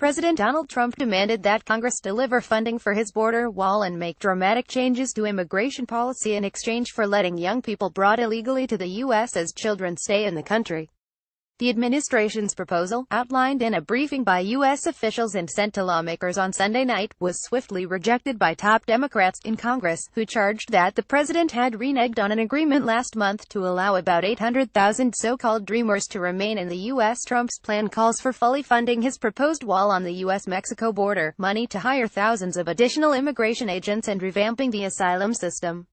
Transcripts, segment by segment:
President Donald Trump demanded that Congress deliver funding for his border wall and make dramatic changes to immigration policy in exchange for letting young people brought illegally to the U.S. as children stay in the country. The administration's proposal, outlined in a briefing by U.S. officials and sent to lawmakers on Sunday night, was swiftly rejected by top Democrats in Congress, who charged that the president had reneged on an agreement last month to allow about 800,000 so-called Dreamers to remain in the U.S. Trump's plan calls for fully funding his proposed wall on the U.S.-Mexico border, money to hire thousands of additional immigration agents, and revamping the asylum system.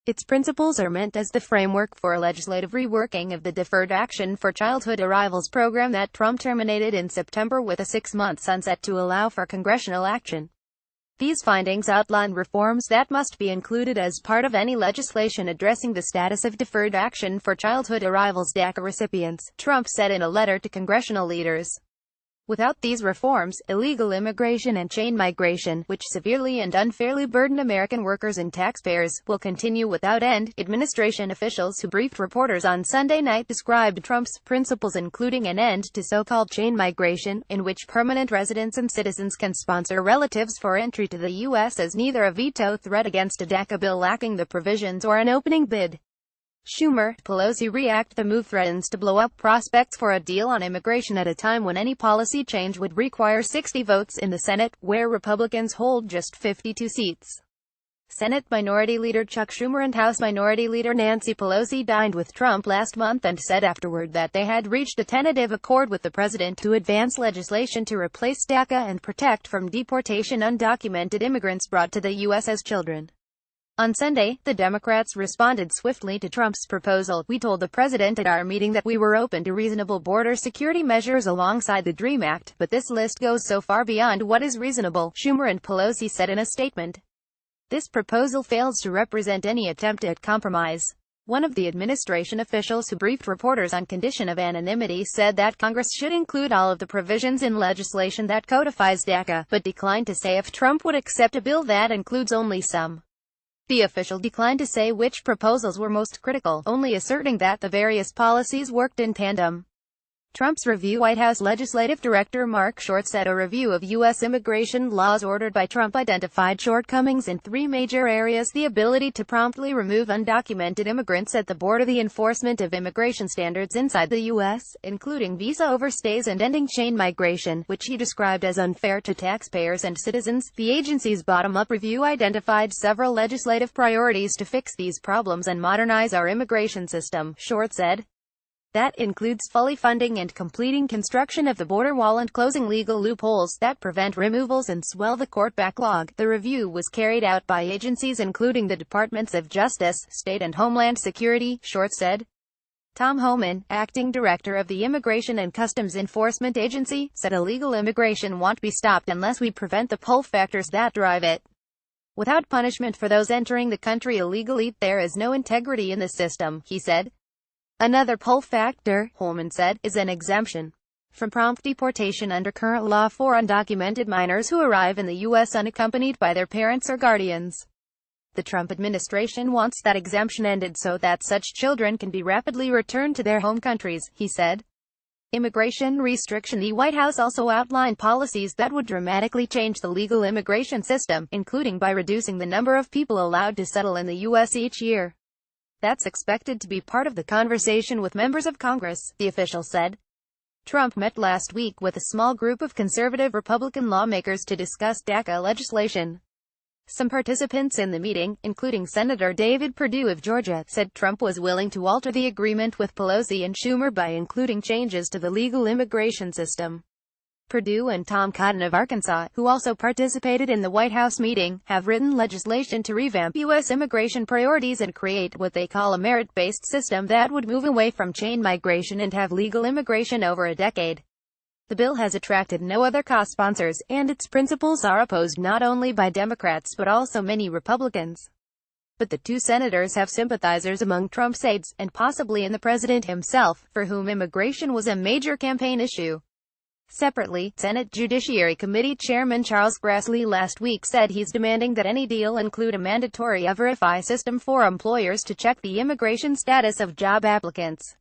Its principles are meant as the framework for a legislative reworking of the Deferred Action for Childhood Arrivals program that Trump terminated in September with a 6-month sunset to allow for congressional action. These findings outline reforms that must be included as part of any legislation addressing the status of Deferred Action for Childhood Arrivals DACA recipients, Trump said in a letter to congressional leaders. Without these reforms, illegal immigration and chain migration, which severely and unfairly burden American workers and taxpayers, will continue without end. Administration officials who briefed reporters on Sunday night described Trump's principles including an end to so-called chain migration, in which permanent residents and citizens can sponsor relatives for entry to the U.S. as neither a veto threat against a DACA bill lacking the provisions or an opening bid. Schumer, Pelosi react. The move threatens to blow up prospects for a deal on immigration at a time when any policy change would require 60 votes in the Senate, where Republicans hold just 52 seats. Senate Minority Leader Chuck Schumer and House Minority Leader Nancy Pelosi dined with Trump last month and said afterward that they had reached a tentative accord with the president to advance legislation to replace DACA and protect from deportation undocumented immigrants brought to the U.S. as children. On Sunday, the Democrats responded swiftly to Trump's proposal. "We told the president at our meeting that we were open to reasonable border security measures alongside the DREAM Act, but this list goes so far beyond what is reasonable," Schumer and Pelosi said in a statement. "This proposal fails to represent any attempt at compromise." One of the administration officials who briefed reporters on condition of anonymity said that Congress should include all of the provisions in legislation that codifies DACA, but declined to say if Trump would accept a bill that includes only some. The official declined to say which proposals were most critical, only asserting that the various policies worked in tandem. Trump's review. White House Legislative Director Mark Short said a review of U.S. immigration laws ordered by Trump identified shortcomings in 3 major areas: the ability to promptly remove undocumented immigrants at the border, the enforcement of immigration standards inside the U.S., including visa overstays, and ending chain migration, which he described as unfair to taxpayers and citizens. The agency's bottom-up review identified several legislative priorities to fix these problems and modernize our immigration system, Short said. That includes fully funding and completing construction of the border wall and closing legal loopholes that prevent removals and swell the court backlog. The review was carried out by agencies including the Departments of Justice, State and Homeland Security, Short said. Tom Homan, acting director of the Immigration and Customs Enforcement Agency, said illegal immigration won't be stopped unless we prevent the pull factors that drive it. Without punishment for those entering the country illegally, there is no integrity in the system, he said. Another pull factor, Holman said, is an exemption from prompt deportation under current law for undocumented minors who arrive in the U.S. unaccompanied by their parents or guardians. The Trump administration wants that exemption ended so that such children can be rapidly returned to their home countries, he said. Immigration restriction. The White House also outlined policies that would dramatically change the legal immigration system, including by reducing the number of people allowed to settle in the U.S. each year. That's expected to be part of the conversation with members of Congress, the official said. Trump met last week with a small group of conservative Republican lawmakers to discuss DACA legislation. Some participants in the meeting, including Senator David Perdue of Georgia, said Trump was willing to alter the agreement with Pelosi and Schumer by including changes to the legal immigration system. Perdue and Tom Cotton of Arkansas, who also participated in the White House meeting, have written legislation to revamp U.S. immigration priorities and create what they call a merit-based system that would move away from chain migration and have legal immigration over a decade. The bill has attracted no other co-sponsors, and its principles are opposed not only by Democrats but also many Republicans. But the 2 senators have sympathizers among Trump's aides, and possibly in the president himself, for whom immigration was a major campaign issue. Separately, Senate Judiciary Committee Chairman Charles Grassley last week said he's demanding that any deal include a mandatory E-Verify system for employers to check the immigration status of job applicants.